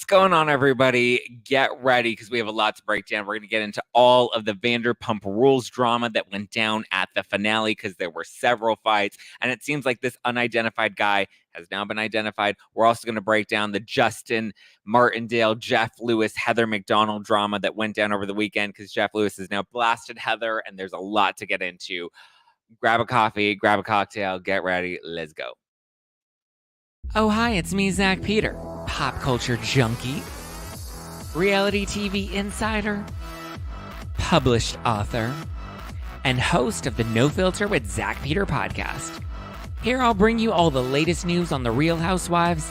going on, everybody? Get ready because we have a lot to break down. We're going to get into all of the Vanderpump Rules drama that went down at the finale because there were several fights, and it seems like this unidentified guy has now been identified. We're also going to break down the Justin Martindale, Jeff Lewis, Heather McDonald drama that went down over the weekend because Jeff Lewis has now blasted Heather, and there's a lot to get into. Grab a coffee, grab a cocktail, get ready, let's go. Oh, hi, it's me, Zack Peter, pop culture junkie, reality TV insider, published author, and host of the No Filter with Zack Peter podcast. Here I'll bring you all the latest news on the Real Housewives,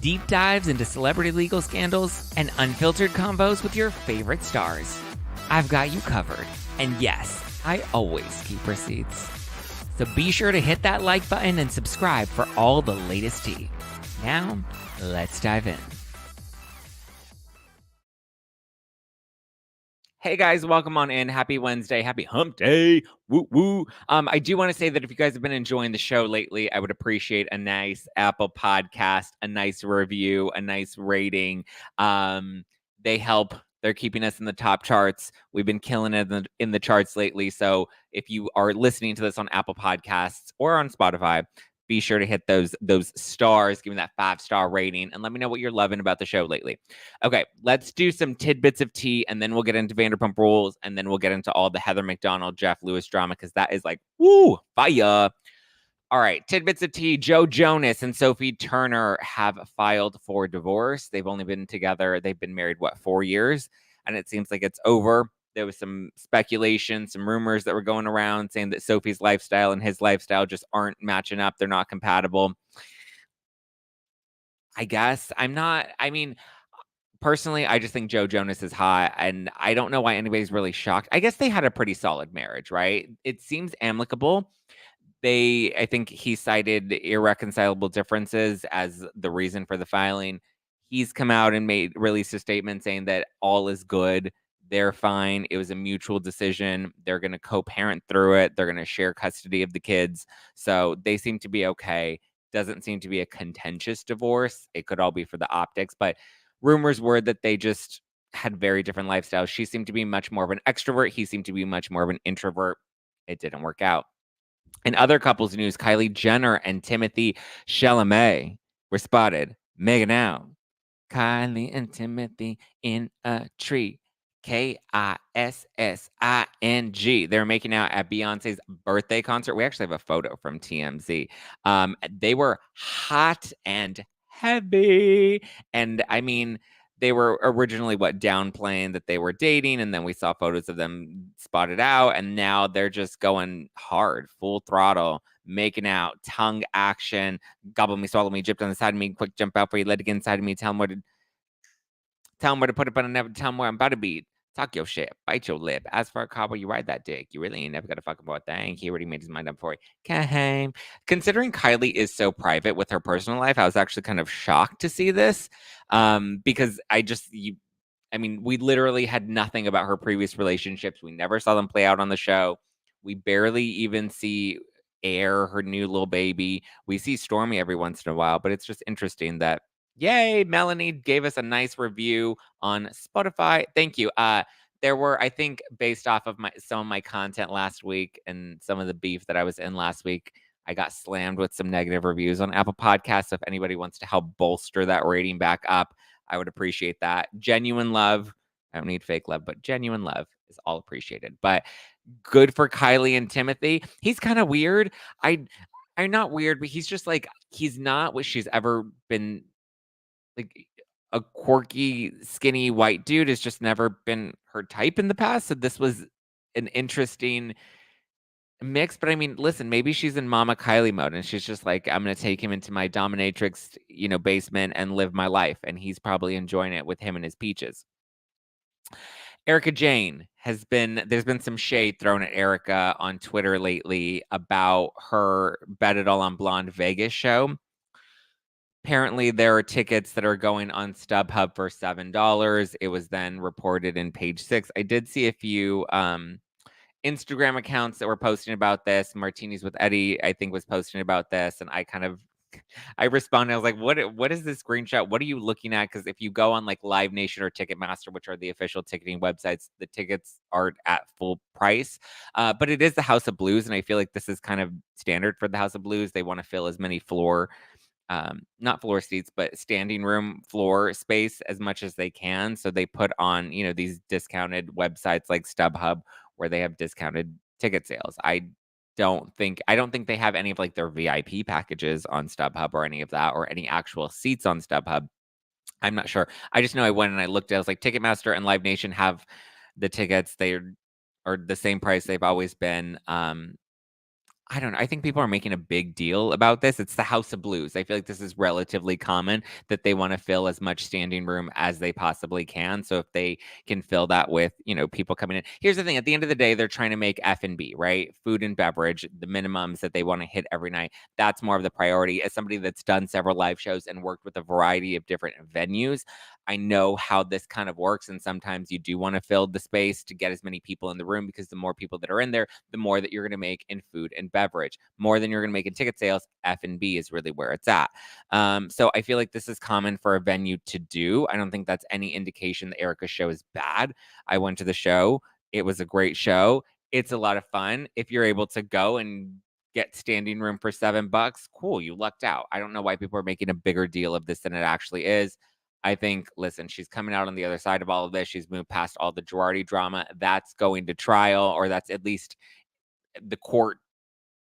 deep dives into celebrity legal scandals, and unfiltered combos with your favorite stars. I've got you covered, and yes, I always keep receipts. So be sure to hit that like button and subscribe for all the latest tea. Now, let's dive in. Hey guys, welcome on in. Happy Wednesday. Happy hump day. Woo woo. I do want to say that if you guys have been enjoying the show lately, I would appreciate a nice Apple podcast, a nice review, a nice rating. They help. They're keeping us in the top charts. We've been killing it in the charts lately. So if you are listening to this on Apple Podcasts or on Spotify, be sure to hit those stars, give me that 5-star rating, and let me know what you're loving about the show lately. Okay, let's do some tidbits of tea, and then we'll get into Vanderpump Rules, and then we'll get into all the Heather McDonald, Jeff Lewis drama, because that is like, woo, fire. All right, tidbits of tea. Joe Jonas and Sophie Turner have filed for divorce. They've only been together. They've been married, 4 years? And it seems like it's over. There was some speculation, some rumors that were going around saying that Sophie's lifestyle and his lifestyle just aren't matching up. They're not compatible. I guess personally, I just think Joe Jonas is hot, and I don't know why anybody's really shocked. I guess they had a pretty solid marriage, right? It seems amicable. I think he cited irreconcilable differences as the reason for the filing. He's come out and released a statement saying that all is good. They're fine. It was a mutual decision. They're going to co-parent through it. They're going to share custody of the kids. So they seem to be okay. Doesn't seem to be a contentious divorce. It could all be for the optics, but rumors were that they just had very different lifestyles. She seemed to be much more of an extrovert. He seemed to be much more of an introvert. It didn't work out. In other couples news, Kylie Jenner and Timothy Chalamet were spotted making out. Kylie and Timothy in a tree. Kissing. They're making out at Beyonce's birthday concert. We actually have a photo from TMZ. They were hot and heavy. And I mean, they were originally downplaying that they were dating, and then we saw photos of them spotted out, and now they're just going hard, full throttle, making out, tongue action, gobble me, swallow me, drip on the side of me, quick jump out for you, let it get inside of me, tell them where to put it, but I never tell them where I'm about to be. Talk your shit, bite your lip. As for a cowboy, you ride that dick. You really ain't never got a fucking boy thing. He already made his mind up for you. Considering Kylie is so private with her personal life, I was actually kind of shocked to see this. Because we literally had nothing about her previous relationships. We never saw them play out on the show. We barely even see Air, her new little baby. We see Stormy every once in a while, but it's just interesting that, yay, Melanie gave us a nice review on Spotify. Thank you. There were, I think, based off of some of my content last week and some of the beef that I was in last week, I got slammed with some negative reviews on Apple Podcasts. So if anybody wants to help bolster that rating back up, I would appreciate that. Genuine love. I don't need fake love, but genuine love is all appreciated. But good for Kylie and Timothy. He's kind of weird. I'm not weird, but he's just like, he's not what she's ever been. Like, a quirky, skinny white dude has just never been her type in the past. So this was an interesting mix. But I mean, listen, maybe she's in Mama Kylie mode and she's just like, I'm going to take him into my dominatrix, basement and live my life. And he's probably enjoying it with him and his peaches. Erika Jayne there's been some shade thrown at Erika on Twitter lately about her Bet It All on Blonde Vegas show. Apparently, there are tickets that are going on StubHub for $7. It was then reported in Page Six. I did see a few Instagram accounts that were posting about this. Martinis with Eddie, I think, was posting about this, and I kind of I responded, I was like, what is this screenshot? What are you looking at? Because if you go on like Live Nation or Ticketmaster, which are the official ticketing websites, the tickets are at full price. But it is the House of Blues, and I feel like this is kind of standard for the House of Blues. They want to fill as many not floor seats, but standing room floor space as much as they can. So they put on, these discounted websites like StubHub where they have discounted ticket sales. I don't think they have any of like their VIP packages on StubHub or any of that or any actual seats on StubHub. I'm not sure. I just know I went and I looked. I was like, Ticketmaster and Live Nation have the tickets. Are the same price they've always been. I don't know. I think people are making a big deal about this. It's the House of Blues. I feel like this is relatively common that they want to fill as much standing room as they possibly can. So if they can fill that with, people coming in. Here's the thing. At the end of the day, they're trying to make F&B, right? Food and beverage, the minimums that they want to hit every night. That's more of the priority. As somebody that's done several live shows and worked with a variety of different venues, I know how this kind of works. And sometimes you do want to fill the space to get as many people in the room because the more people that are in there, the more that you're going to make in food and beverage, more than you're going to make in ticket sales. F&B is really where it's at. So I feel like this is common for a venue to do. I don't think that's any indication that Erika's show is bad. I went to the show. It was a great show. It's a lot of fun. If you're able to go and get standing room for $7, cool, you lucked out. I don't know why people are making a bigger deal of this than it actually is. I think, listen, she's coming out on the other side of all of this. She's moved past all the Girardi drama. That's going to trial, or that's at least the court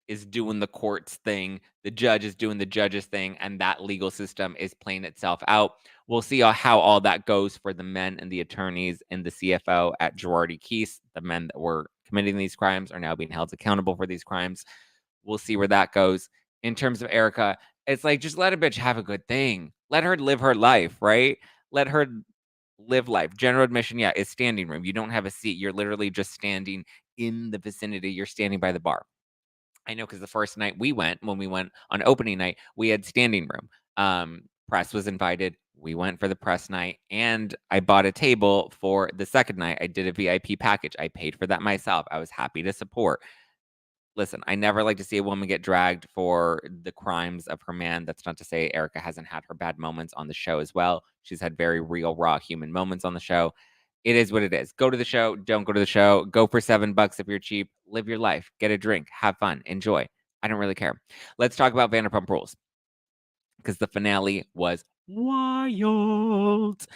is doing the court's thing. The judge is doing the judge's thing, and that legal system is playing itself out. We'll see how all that goes for the men and the attorneys and the CFO at Girardi Keese. The men that were committing these crimes are now being held accountable for these crimes. We'll see where that goes. In terms of Erika, it's like, just let a bitch have a good thing. Let her live her life, right? Let her live life. General admission, yeah, is standing room. You don't have a seat. You're literally just standing in the vicinity. You're standing by the bar. I know because the first night when we went on opening night, we had standing room. Press was invited. We went for the press night, and I bought a table for the second night. I did a VIP package. I paid for that myself. I was happy to support. Listen, I never like to see a woman get dragged for the crimes of her man. That's not to say Erika hasn't had her bad moments on the show as well. She's had very real, raw human moments on the show. It is what it is. Go to the show. Don't go to the show. Go for $7 if you're cheap. Live your life. Get a drink. Have fun. Enjoy. I don't really care. Let's talk about Vanderpump Rules because the finale was wild.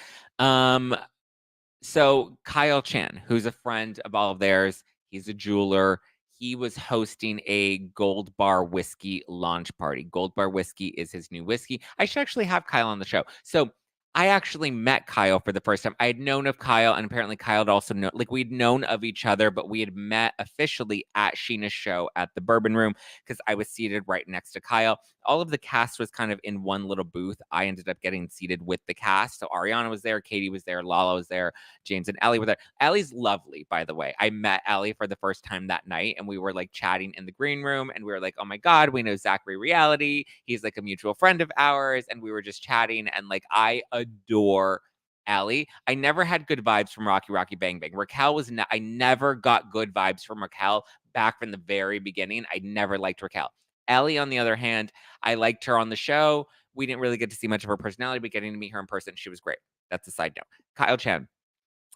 So Kyle Chan, who's a friend of all of theirs, he's a jeweler. He was hosting a Gold Bar whiskey launch party. Gold Bar whiskey is his new whiskey. I should actually have Kyle on the show. So I actually met Kyle for the first time. I had known of Kyle, and apparently Kyle had also known, like, we'd known of each other, but we had met officially at Scheana's show at the Bourbon Room because I was seated right next to Kyle. All of the cast was kind of in one little booth. I ended up getting seated with the cast. So Ariana was there, Katie was there, Lala was there, James and Allie were there. Allie's lovely, by the way. I met Allie for the first time that night, and we were like chatting in the green room, and we were like, oh my God, we know Zachary Reality. He's like a mutual friend of ours. And we were just chatting, and like, I adore Allie. I never had good vibes from Rocky Bang Bang. Raquel I never got good vibes from Raquel back from the very beginning. I never liked Raquel. Allie, on the other hand, I liked her on the show. We didn't really get to see much of her personality, but getting to meet her in person, she was great. That's a side note. Kyle Chan,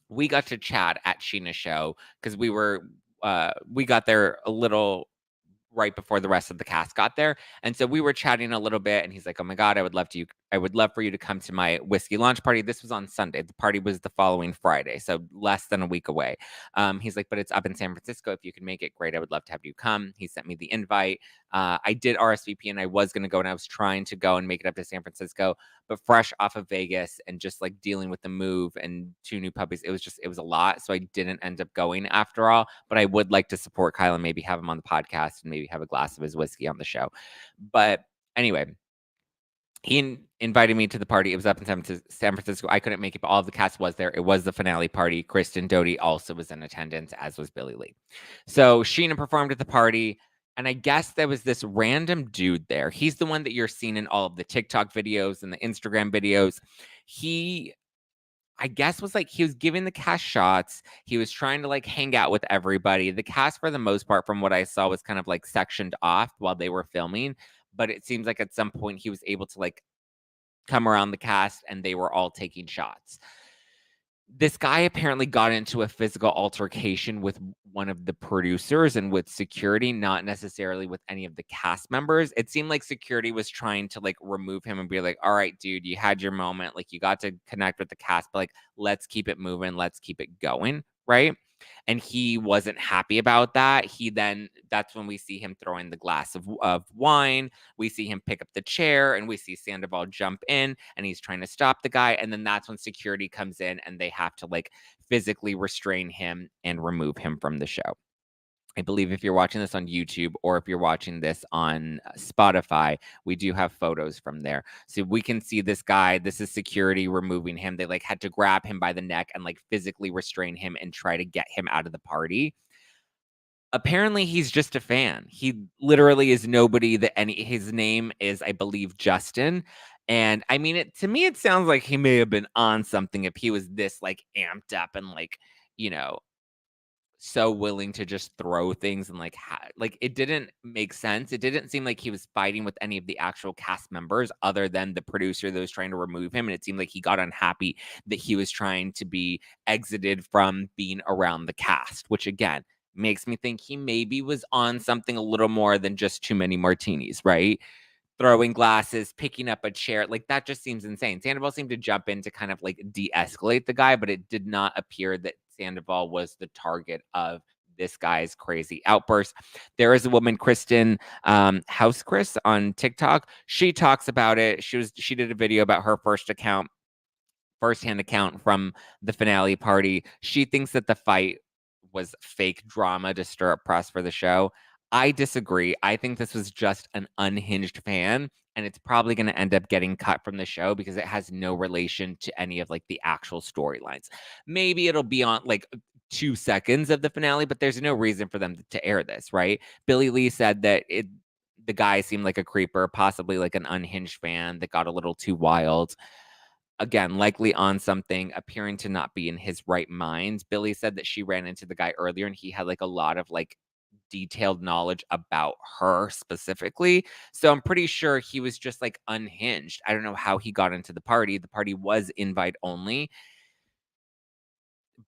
we got to chat at Scheana's show because we got there a little right before the rest of the cast got there. And so we were chatting a little bit, and he's like, oh my God, I would love for you to come to my whiskey launch party. This was on Sunday. The party was the following Friday, so less than a week away. He's like, but it's up in San Francisco. If you can make it, great. I would love to have you come. He sent me the invite. I did RSVP, and I was going to go, and I was trying to go and make it up to San Francisco, but fresh off of Vegas and just like dealing with the move and 2 new puppies, it was a lot. So I didn't end up going after all, but I would like to support Kyle and maybe have him on the podcast and maybe have a glass of his whiskey on the show. But anyway, he invited me to the party. It was up in San Francisco. I couldn't make it, but all of the cast was there. It was the finale party. Kristen Doty also was in attendance, as was Billy Lee. So Scheana performed at the party, and I guess there was this random dude there. He's the one that you're seeing in all of the TikTok videos and the Instagram videos. He, I guess, was like, he was giving the cast shots. He was trying to like hang out with everybody. The cast, for the most part, from what I saw, was kind of like sectioned off while they were filming. but it seems like at some point he was able to like come around the cast and they were all taking shots. This guy apparently got into a physical altercation with one of the producers and with security, not necessarily with any of the cast members. It seemed like security was trying to like remove him and be like, all right, dude, you had your moment. Like you got to connect with the cast, but like, let's keep it moving. Let's keep it going. Right. And he wasn't happy about that. That's when we see him throwing the glass of wine. We see him pick up the chair and we see Sandoval jump in and he's trying to stop the guy. And then that's when security comes in and they have to like physically restrain him and remove him from the show. I believe if you're watching this on YouTube or if you're watching this on Spotify, we do have photos from there. So we can see this guy. This is security removing him. They like had to grab him by the neck and like physically restrain him and try to get him out of the party. Apparently he's just a fan. He literally is nobody that his name is, I believe, Justin. And I mean, to me, it sounds like he may have been on something if he was this like amped up and like, you know, so willing to just throw things and like like it didn't make sense. It didn't seem like he was fighting with any of the actual cast members other than the producer that was trying to remove him. And it seemed like he got unhappy that he was trying to be exited from being around the cast, which again makes me think he maybe was on something a little more than just too many martinis, right? Throwing glasses, picking up a chair, like that just seems insane. Sandoval seemed to jump in to kind of like de-escalate the guy, but it did not appear that Sandoval was the target of this guy's crazy outburst. There is a woman, Kristen House Chris on TikTok. She talks about it. She did a video about her firsthand account from the finale party. She thinks that the fight was fake drama to stir up press for the show. I disagree. I think this was just an unhinged fan, and it's probably going to end up getting cut from the show because it has no relation to any of like the actual storylines. Maybe it'll be on like 2 seconds of the finale, but there's no reason for them to air this, right? Billy Lee said that the guy seemed like a creeper, possibly like an unhinged fan that got a little too wild. Again, likely on something, appearing to not be in his right mind. Billy said that she ran into the guy earlier and he had like a lot of like detailed knowledge about her specifically. So I'm pretty sure he was just like unhinged. I don't know how he got into the party. The party was invite only.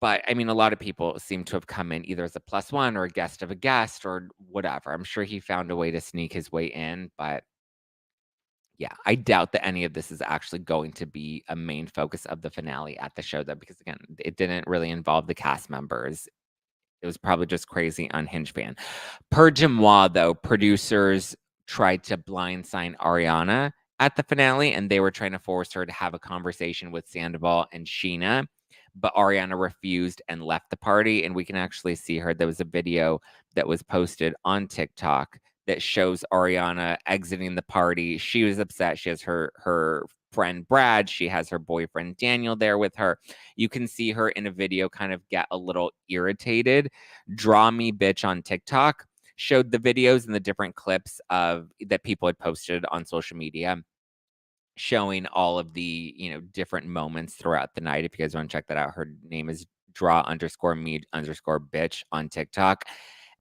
But I mean, a lot of people seem to have come in either as a plus one or a guest of a guest or whatever. I'm sure he found a way to sneak his way in, but yeah, I doubt that any of this is actually going to be a main focus of the finale at the show, though, because again, it didn't really involve the cast members. It was probably just crazy unhinged fan. Per Jamois, though, producers tried to blind sign Ariana at the finale, and they were trying to force her to have a conversation with Sandoval and Scheana, but Ariana refused and left the party. And we can actually see her. There was a video that was posted on TikTok that shows Ariana exiting the party. She was upset. She has her friend Brad. She has her boyfriend Daniel there with her. You can see her in a video kind of get a little irritated. Draw Me Bitch on TikTok showed the videos and the different clips of that people had posted on social media showing all of the, different moments throughout the night. If you guys want to check that out, her name is draw_me_bitch on TikTok.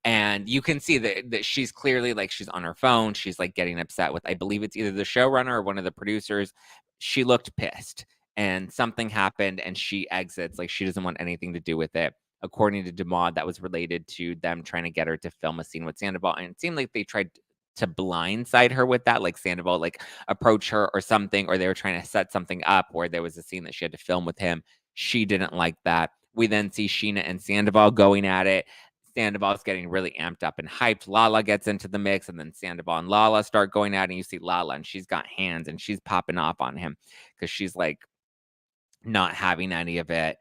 And you can see that she's clearly like she's on her phone. She's like getting upset with, I believe it's either the showrunner or one of the producers. She looked pissed and something happened and she exits. Like she doesn't want anything to do with it. According to Demond, that was related to them trying to get her to film a scene with Sandoval. And it seemed like they tried to blindside her with that, like Sandoval, like approach her or something, or they were trying to set something up where there was a scene that she had to film with him. She didn't like that. We then see Scheana and Sandoval going at it. Sandoval's getting really amped up and hyped. Lala gets into the mix, and then Sandoval and Lala start going at it. And you see Lala, and she's got hands, and she's popping off on him because she's like not having any of it.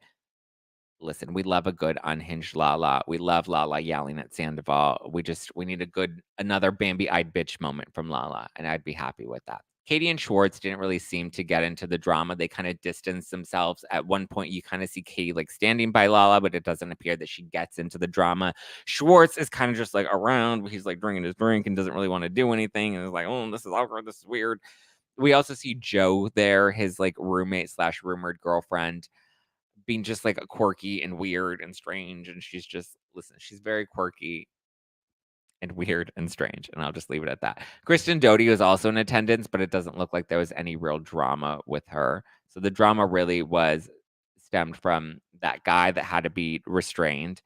Listen, we love a good unhinged Lala. We love Lala yelling at Sandoval. We need another Bambi-eyed bitch moment from Lala, and I'd be happy with that. Katie and Schwartz didn't really seem to get into the drama. They kind of distanced themselves. At one point, you kind of see Katie like standing by Lala, but it doesn't appear that she gets into the drama. Schwartz is kind of just like around. He's like drinking his drink and doesn't really want to do anything. And is like, oh, this is awkward. This is weird. We also see Joe there, his like roommate / rumored girlfriend, being just like a quirky and weird and strange. And she's just, listen, she's very quirky. and weird and strange, and I'll just leave it at that. Kristen Doty was also in attendance, but it doesn't look like there was any real drama with her. So the drama really was stemmed from that guy that had to be restrained,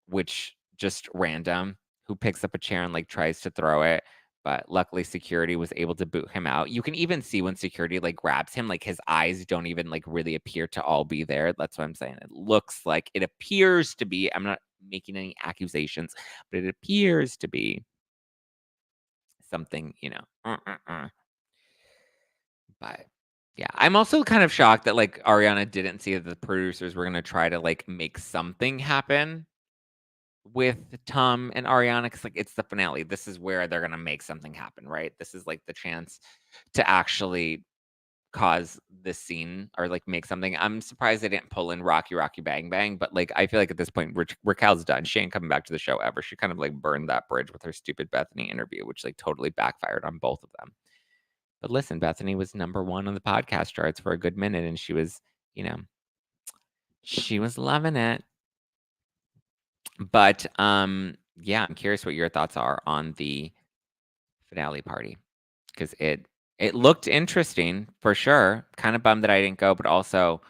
which just random, who picks up a chair and like tries to throw it. But luckily security was able to boot him out. You can even see when security like grabs him, like his eyes don't even like really appear to all be there. That's what I'm saying. It looks like, it appears to be, I'm not making any accusations, but it appears to be something, But yeah, I'm also kind of shocked that like Ariana didn't see that the producers were gonna try to like make something happen with Tom and Ariana, because like it's the finale. This is where they're gonna make something happen, right? This is like the chance to actually cause this scene or like make something. I'm surprised they didn't pull in Rocky Rocky Bang Bang, but like I feel like at this point Raquel's done. She ain't coming back to the show ever. She kind of like burned that bridge with her stupid Bethany interview, which like totally backfired on both of them. But listen, Bethany was #1 on the podcast charts for a good minute, and she was, she was loving it. But yeah, I'm curious what your thoughts are on the finale party, because it looked interesting for sure. Kind of bummed that I didn't go, but also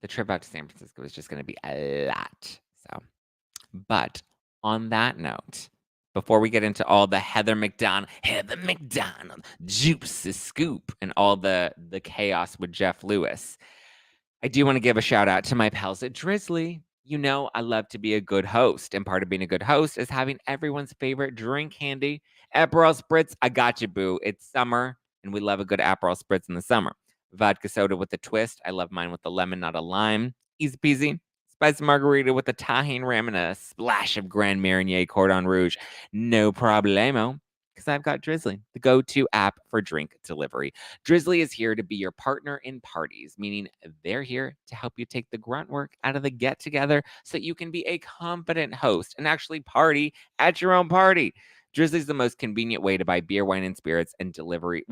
the trip out to San Francisco was just going to be a lot. So, but on that note, before we get into all the Heather McDonald juicy scoop and all the chaos with Jeff Lewis, I do want to give a shout out to my pals at Drizzly. You know, I love to be a good host, and part of being a good host is having everyone's favorite drink handy. Aperol Spritz, I got you, boo. It's summer, and we love a good Aperol Spritz in the summer. Vodka soda with a twist. I love mine with the lemon, not a lime. Easy peasy. Spicy margarita with a tahine ram and a splash of Grand Marnier Cordon Rouge. No problemo, because I've got Drizzly, the go-to app for drink delivery. Drizzly is here to be your partner in parties, meaning they're here to help you take the grunt work out of the get together so you can be a competent host and actually party at your own party. Drizzly is the most convenient way to buy beer, wine, and spirits and delivery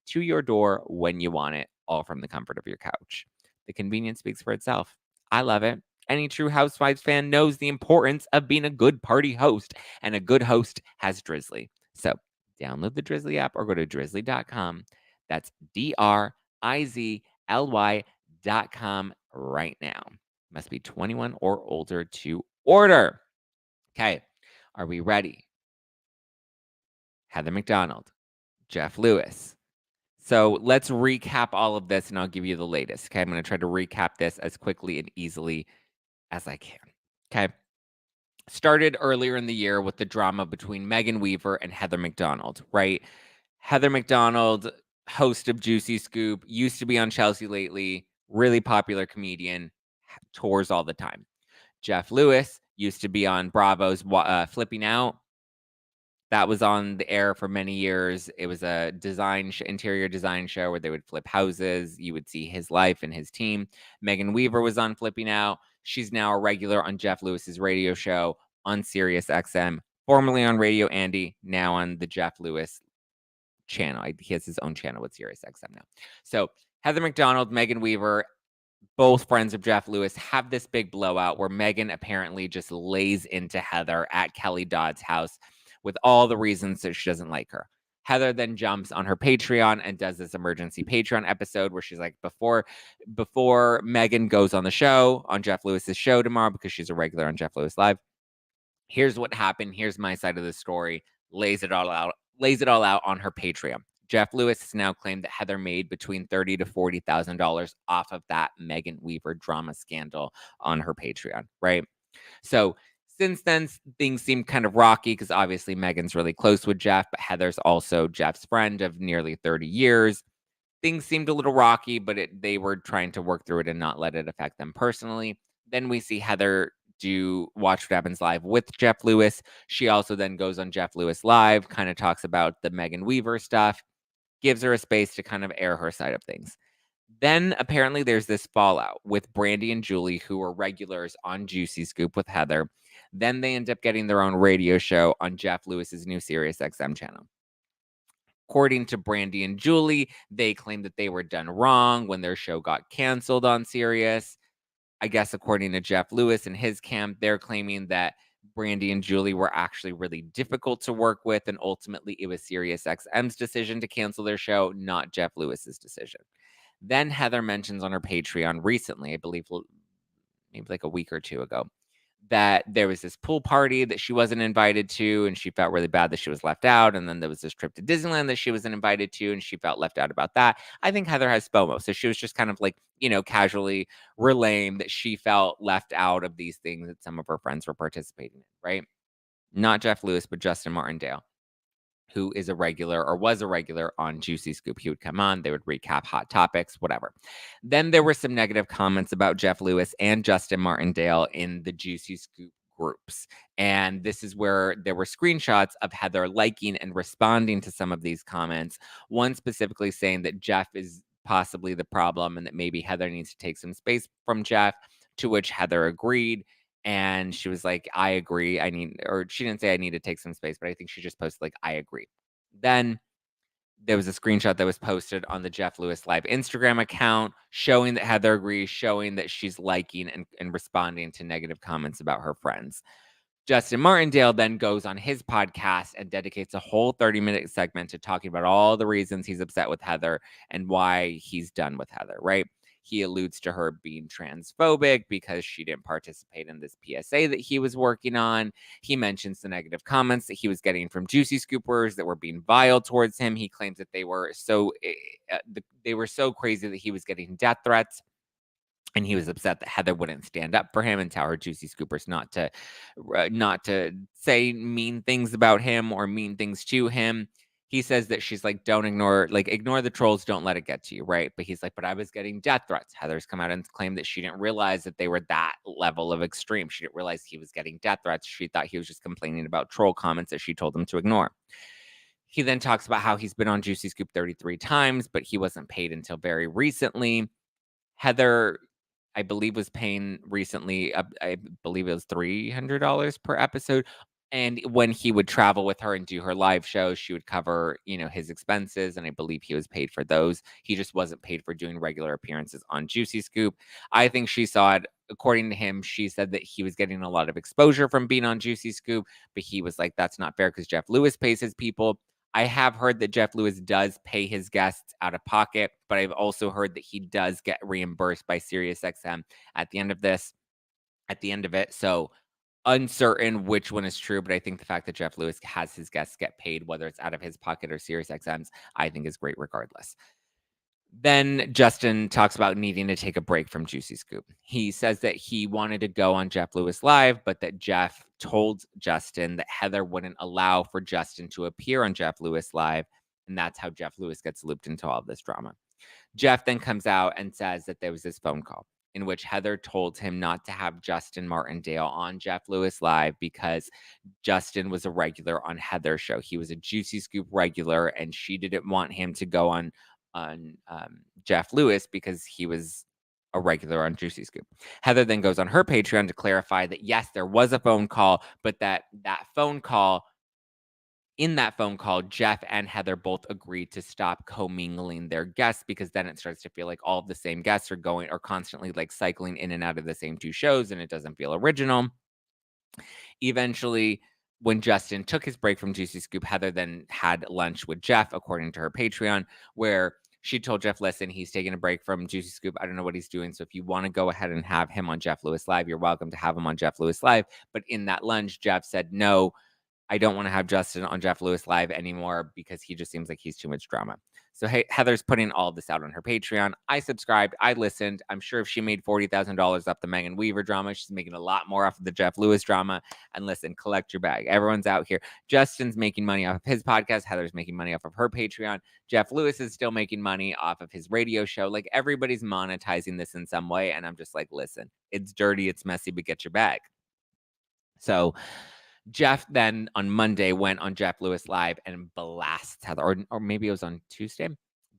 to your door when you want it, all from the comfort of your couch. The convenience speaks for itself. I love it. Any true Housewives fan knows the importance of being a good party host, and a good host has Drizzly. So download the Drizzly app or go to drizzly.com. That's DRIZLY.com right now. Must be 21 or older to order. Okay, are we ready? Heather McDonald, Jeff Lewis. So let's recap all of this and I'll give you the latest. Okay, I'm going to try to recap this as quickly and easily as I can. Okay. Started earlier in the year with the drama between Megan Weaver and Heather McDonald, right? Heather McDonald, host of Juicy Scoop, used to be on Chelsea Lately, really popular comedian, tours all the time. Jeff Lewis used to be on Bravo's Flipping Out. That was on the air for many years. It was a interior design show where they would flip houses. You would see his life and his team. Megan Weaver was on Flipping Out. She's now a regular on Jeff Lewis's radio show on Sirius XM, formerly on Radio Andy, now on the Jeff Lewis channel. He has his own channel with Sirius XM now. So Heather McDonald, Megan Weaver, both friends of Jeff Lewis, have this big blowout where Megan apparently just lays into Heather at Kelly Dodd's house with all the reasons that she doesn't like her. Heather then jumps on her Patreon and does this emergency Patreon episode where she's like, before Megan goes on the show, on Jeff Lewis's show tomorrow, because she's a regular on Jeff Lewis Live, here's what happened. Here's my side of the story. Lays it all out on her Patreon. Jeff Lewis has now claimed that Heather made between $30,000 to $40,000 off of that Megan Weaver drama scandal on her Patreon, right? So since then, things seem kind of rocky because obviously Megan's really close with Jeff, but Heather's also Jeff's friend of nearly 30 years. Things seemed a little rocky, but they were trying to work through it and not let it affect them personally. Then we see Heather do Watch What Happens Live with Jeff Lewis. She also then goes on Jeff Lewis Live, kind of talks about the Megan Weaver stuff, gives her a space to kind of air her side of things. Then apparently there's this fallout with Brandy and Julie, who are regulars on Juicy Scoop with Heather. Then they end up getting their own radio show on Jeff Lewis's new Sirius XM channel. According to Brandy and Julie, they claim that they were done wrong when their show got canceled on Sirius. I guess according to Jeff Lewis and his camp, they're claiming that Brandy and Julie were actually really difficult to work with, and ultimately it was SiriusXM's decision to cancel their show, not Jeff Lewis's decision. Then Heather mentions on her Patreon recently, I believe maybe like a week or two ago, that there was this pool party that she wasn't invited to, and she felt really bad that she was left out. And then there was this trip to Disneyland that she wasn't invited to, and she felt left out about that. I think Heather has FOMO. So she was just kind of like, casually relaying that she felt left out of these things that some of her friends were participating in, right? Not Jeff Lewis, but Justin Martindale, who is a regular or was a regular on Juicy Scoop. He would come on, they would recap hot topics, whatever. Then there were some negative comments about Jeff Lewis and Justin Martindale in the Juicy Scoop groups. And this is where there were screenshots of Heather liking and responding to some of these comments. One specifically saying that Jeff is possibly the problem and that maybe Heather needs to take some space from Jeff, to which Heather agreed. And she was like, I agree. Or she didn't say I need to take some space, but I think she just posted like, I agree. Then there was a screenshot that was posted on the Jeff Lewis Live Instagram account showing that Heather agrees, showing that she's liking and responding to negative comments about her friends. Justin Martindale then goes on his podcast and dedicates a whole 30-minute segment to talking about all the reasons he's upset with Heather and why he's done with Heather, right? He alludes to her being transphobic because she didn't participate in this PSA that he was working on. He mentions the negative comments that he was getting from Juicy Scoopers that were being vile towards him. He claims that they were so crazy that he was getting death threats. And he was upset that Heather wouldn't stand up for him and tell her Juicy Scoopers not to say mean things about him or mean things to him. He says that she's like, ignore the trolls, don't let it get to you, right? But he's like, but I was getting death threats. Heather's come out and claimed that she didn't realize that they were that level of extreme. She didn't realize he was getting death threats. She thought he was just complaining about troll comments that she told him to ignore. He then talks about how he's been on Juicy Scoop 33 times, but he wasn't paid until very recently. Heather, I believe, was paying recently, I believe it was $300 per episode. And when he would travel with her and do her live shows, she would cover, his expenses. And I believe he was paid for those. He just wasn't paid for doing regular appearances on Juicy Scoop. I think she saw it, according to him, she said that he was getting a lot of exposure from being on Juicy Scoop, but he was like, that's not fair because Jeff Lewis pays his people. I have heard that Jeff Lewis does pay his guests out of pocket, but I've also heard that he does get reimbursed by SiriusXM at the end of it. So uncertain which one is true, but I think the fact that Jeff Lewis has his guests get paid, whether it's out of his pocket or SiriusXM's, I think is great regardless. Then Justin talks about needing to take a break from Juicy Scoop. He says that he wanted to go on Jeff Lewis Live, but that Jeff told Justin that Heather wouldn't allow for Justin to appear on Jeff Lewis Live, and that's how Jeff Lewis gets looped into all of this drama. Jeff then comes out and says that there was this phone call in which Heather told him not to have Justin Martindale on Jeff Lewis Live because Justin was a regular on Heather's show. He was a Juicy Scoop regular, and she didn't want him to go on Jeff Lewis because he was a regular on Juicy Scoop. Heather then goes on her Patreon to clarify that yes, there was a phone call, but in that phone call, Jeff and Heather both agreed to stop commingling their guests because then it starts to feel like all of the same guests are constantly like cycling in and out of the same two shows, and it doesn't feel original. Eventually, when Justin took his break from Juicy Scoop, Heather then had lunch with Jeff, according to her Patreon, where she told Jeff, listen, he's taking a break from Juicy Scoop. I don't know what he's doing. So if you want to go ahead and have him on Jeff Lewis Live, you're welcome to have him on Jeff Lewis Live. But in that lunch, Jeff said, no, I don't want to have Justin on Jeff Lewis Live anymore because he just seems like he's too much drama. So Heather's putting all this out on her Patreon. I subscribed. I listened. I'm sure if she made $40,000 off the Megan Weaver drama, she's making a lot more off of the Jeff Lewis drama. And listen, collect your bag. Everyone's out here. Justin's making money off of his podcast. Heather's making money off of her Patreon. Jeff Lewis is still making money off of his radio show. Like, everybody's monetizing this in some way. And I'm just like, listen, it's dirty, it's messy, but get your bag. So Jeff then on Monday went on Jeff Lewis Live and blasts Heather, or maybe it was on Tuesday,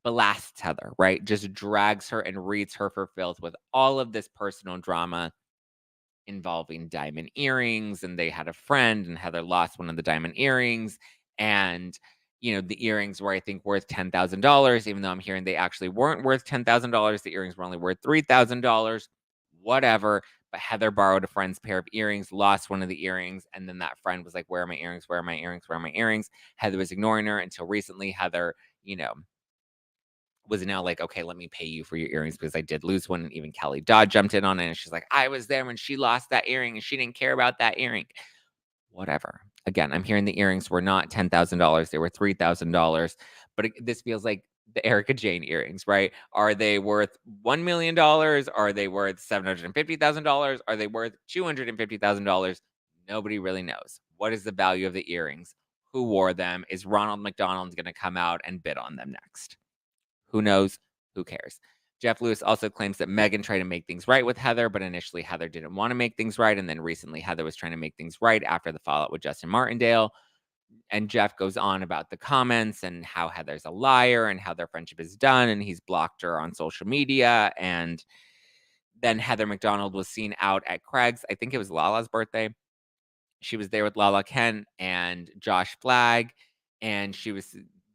blasts Heather, right? Just drags her and reads her for filth with all of this personal drama involving diamond earrings. And they had a friend, and Heather lost one of the diamond earrings. And, the earrings were, I think, worth $10,000, even though I'm hearing they actually weren't worth $10,000. The earrings were only worth $3,000. Whatever. but Heather borrowed a friend's pair of earrings, lost one of the earrings, and then that friend was like, where are my earrings? Where are my earrings? Where are my earrings? Heather was ignoring her until recently. Heather, was now like, okay, let me pay you for your earrings because I did lose one. And even Kelly Dodd jumped in on it. And she's like, I was there when she lost that earring and she didn't care about that earring. Whatever. Again, I'm hearing the earrings were not $10,000. They were $3,000. But this feels like the Erika Jayne earrings, right? Are they worth $1 million? Are they worth $750,000? Are they worth $250,000? Nobody really knows. What is the value of the earrings? Who wore them? Is Ronald McDonald going to come out and bid on them next? Who knows? Who cares? Jeff Lewis also claims that Megan tried to make things right with Heather, but initially Heather didn't want to make things right. And then recently Heather was trying to make things right after the fallout with Justin Martindale. And Jeff goes on about the comments and how Heather's a liar and how their friendship is done. And he's blocked her on social media. And then Heather McDonald was seen out at Craig's. I think it was Lala's birthday. She was there with Lala Kent and Josh Flagg. And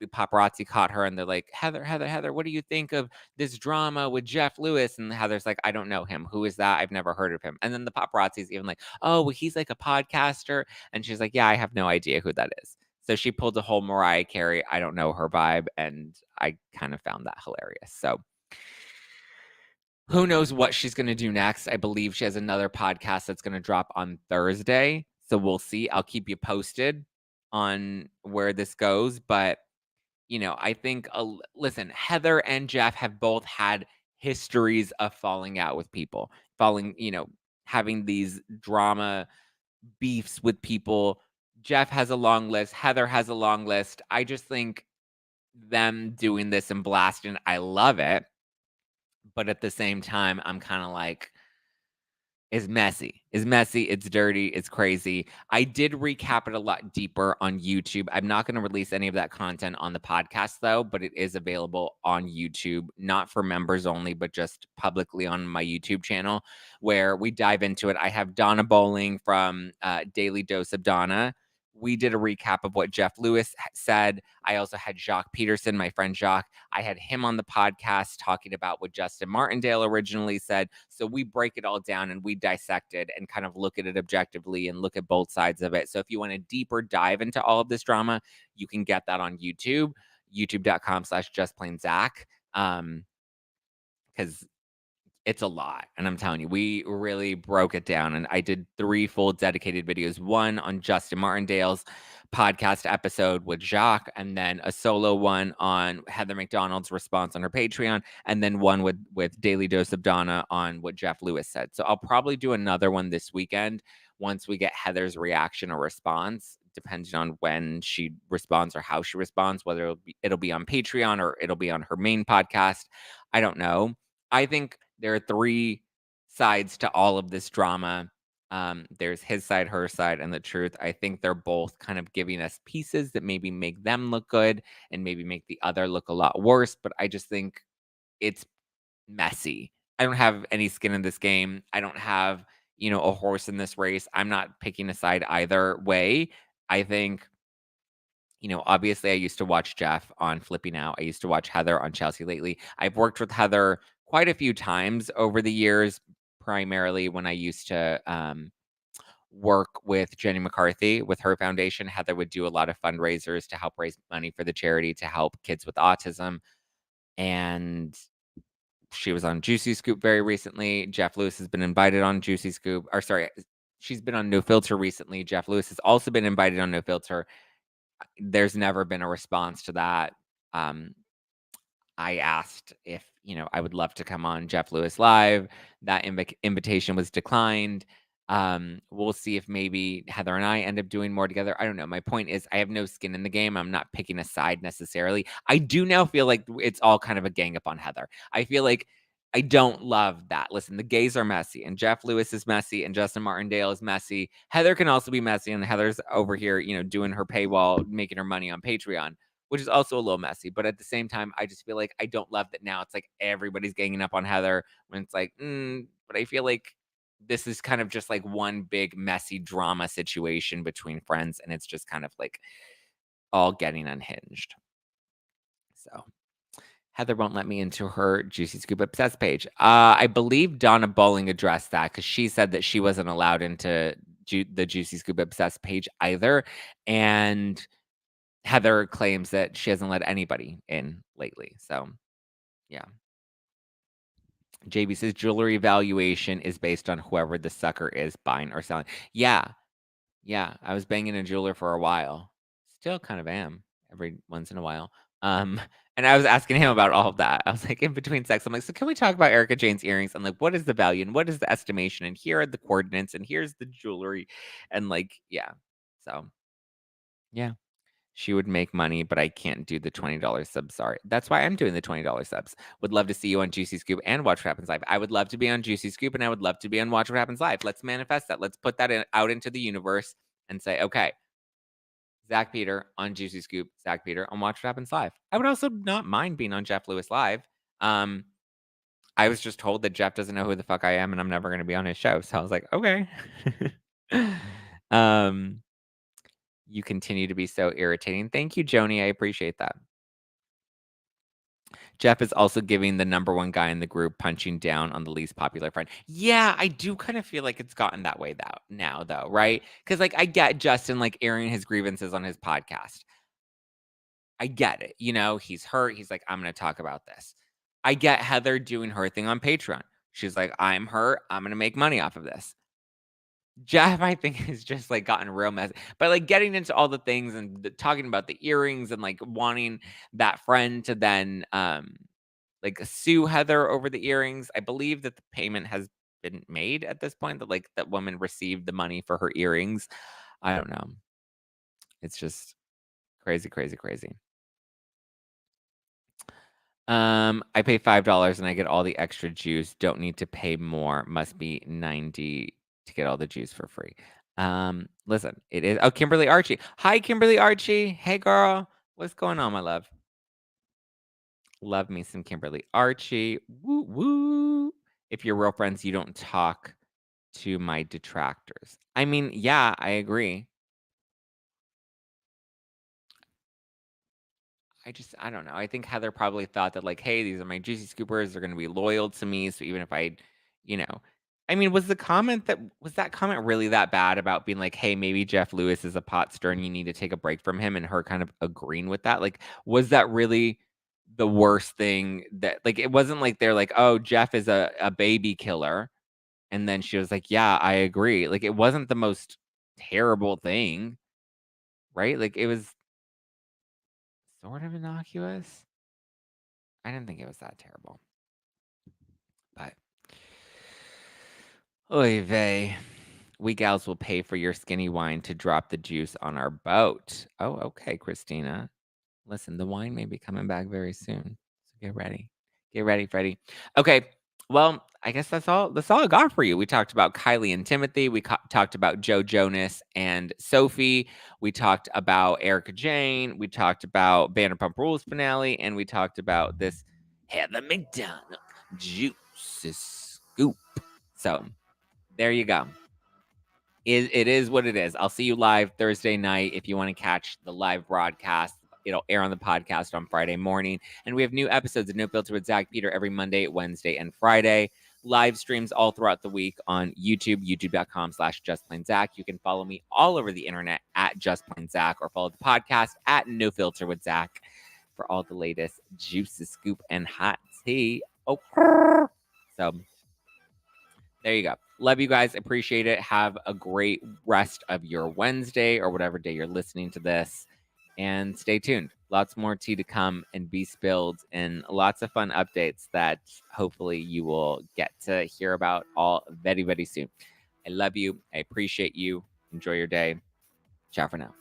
the paparazzi caught her and they're like, Heather, what do you think of this drama with Jeff Lewis? And Heather's like, I don't know him. Who is that? I've never heard of him. And then the paparazzi's even like, oh, well, he's like a podcaster. And she's like, yeah, I have no idea who that is. So she pulled a whole Mariah Carey, I don't know her vibe. And I kind of found that hilarious. So who knows what she's going to do next? I believe she has another podcast that's going to drop on Thursday. So we'll see. I'll keep you posted on where this goes. But I think, listen, Heather and Jeff have both had histories of falling out with people, having these drama beefs with people. Jeff has a long list. Heather has a long list. I just think them doing this and blasting, I love it. But at the same time, I'm kind of like, is messy. It's dirty. It's crazy. I did recap it a lot deeper on YouTube. I'm not going to release any of that content on the podcast, though, but it is available on YouTube, not for members only, but just publicly on my YouTube channel where we dive into it. I have Donna Bowling from Daily Dose of Donna. We did a recap of what Jeff Lewis said. I also had Jacques Peterson, my friend Jacques. I had him on the podcast talking about what Justin Martindale originally said. So we break it all down and we dissect it and kind of look at it objectively and look at both sides of it. So if you want a deeper dive into all of this drama, you can get that on YouTube, youtube.com/justplainzack. Because it's a lot. And I'm telling you, we really broke it down. And I did 3 full dedicated videos, one on Justin Martindale's podcast episode with Jacques, and then a solo one on Heather McDonald's response on her Patreon, and then one with Daily Dose of Donna on what Jeff Lewis said. So I'll probably do another one this weekend once we get Heather's reaction or response, depending on when she responds or how she responds, whether it'll be on Patreon or it'll be on her main podcast. I don't know. I think there are 3 sides to all of this drama. There's his side, her side, and the truth. I think they're both kind of giving us pieces that maybe make them look good and maybe make the other look a lot worse. But I just think it's messy. I don't have any skin in this game. I don't have, a horse in this race. I'm not picking a side either way. I think obviously I used to watch Jeff on Flipping Out. I used to watch Heather on Chelsea Lately. I've worked with Heather quite a few times over the years, primarily when I used to work with Jenny McCarthy with her foundation. Heather would do a lot of fundraisers to help raise money for the charity to help kids with autism. And she was on Juicy Scoop very recently. Jeff Lewis has been invited on Juicy Scoop. Or sorry, she's been on No Filter recently. Jeff Lewis has also been invited on No Filter. There's never been a response to that. I asked if, I would love to come on Jeff Lewis Live. That invitation was declined. We'll see if maybe Heather and I end up doing more together. I don't know. My point is I have no skin in the game. I'm not picking a side necessarily. I do now feel like it's all kind of a gang up on Heather. I feel like I don't love that. Listen, the gays are messy and Jeff Lewis is messy and Justin Martindale is messy. Heather can also be messy and Heather's over here, doing her paywall, making her money on Patreon, which is also a little messy. But at the same time, I just feel like I don't love that now. It's like everybody's ganging up on Heather when it's like, but I feel like this is kind of just like one big messy drama situation between friends. And it's just kind of like all getting unhinged. So Heather won't let me into her Juicy Scoop Obsessed page. I believe Donna Bowling addressed that because she said that she wasn't allowed into the Juicy Scoop Obsessed page either. And Heather claims that she hasn't let anybody in lately. So, yeah. JB says jewelry valuation is based on whoever the sucker is buying or selling. Yeah. Yeah. I was banging a jeweler for a while. Still kind of am every once in a while. And I was asking him about all of that. I was like, in between sex, I'm like, so can we talk about Erika Jayne's earrings? I'm like, what is the value and what is the estimation? And here are the coordinates and here's the jewelry. And like, yeah. So, yeah. She would make money, but I can't do the $20 subs. Sorry. That's why I'm doing the $20 subs. Would love to see you on Juicy Scoop and Watch What Happens Live. I would love to be on Juicy Scoop and I would love to be on Watch What Happens Live. Let's manifest that. Let's put that out into the universe and say, okay, Zack Peter on Juicy Scoop, Zack Peter on Watch What Happens Live. I would also not mind being on Jeff Lewis Live. I was just told that Jeff doesn't know who the fuck I am and I'm never going to be on his show. So I was like, okay. You continue to be so irritating. Thank you, Joni. I appreciate that. Jeff is also giving the number one guy in the group punching down on the least popular friend. Yeah, I do kind of feel like it's gotten that way now, though, right? Because like I get Justin like airing his grievances on his podcast. I get it. You know, he's hurt. He's like, I'm going to talk about this. I get Heather doing her thing on Patreon. She's like, I'm hurt. I'm going to make money off of this. Jeff, I think, has just like gotten real messy. But like getting into all the things and talking about the earrings and like wanting that friend to then like sue Heather over the earrings. I believe that the payment has been made at this point, that like that woman received the money for her earrings. I don't know. It's just crazy, crazy, crazy. I pay $5 and I get all the extra juice. Don't need to pay more. Must be 90 to get all the juice for free. Listen, it is. Oh, Kimberly Archie. Hi, Kimberly Archie. Hey, girl. What's going on, my love? Love me some Kimberly Archie. Woo woo. If you're real friends, you don't talk to my detractors. I mean, yeah, I agree. I don't know. I think Heather probably thought that like, hey, these are my juicy scoopers. They're going to be loyal to me. So even if you know, I mean, was that comment really that bad about being like, hey, maybe Jeff Lewis is a pot stir and you need to take a break from him, and her kind of agreeing with that? Like, was that really the worst thing that like, it wasn't like they're like, oh, Jeff is a baby killer. And then she was like, yeah, I agree. Like, it wasn't the most terrible thing, right? Like, it was sort of innocuous. I didn't think it was that terrible. But oy vey. We gals will pay for your skinny wine to drop the juice on our boat. Oh, okay, Christina. Listen, the wine may be coming back very soon. So get ready. Get ready, Freddie. Okay. Well, I guess that's all I got for you. We talked about Kylie and Timothy. We talked about Joe Jonas and Sophie. We talked about Erika Jayne. We talked about Vanderpump Rules finale. And we talked about this Heather McDonald Juicy Scoop. So there you go. It is what it is. I'll see you live Thursday night. If you want to catch the live broadcast, it'll air on the podcast on Friday morning. And we have new episodes of No Filter with Zack Peter every Monday, Wednesday, and Friday. Live streams all throughout the week on YouTube, youtube.com/justplainzack. You can follow me all over the internet at justplainzack, or follow the podcast at No Filter with Zack for all the latest juicy scoop and hot tea. Oh, so there you go. Love you guys. Appreciate it. Have a great rest of your Wednesday or whatever day you're listening to this. And stay tuned. Lots more tea to come and be spilled, and lots of fun updates that hopefully you will get to hear about all very, very soon. I love you. I appreciate you. Enjoy your day. Ciao for now.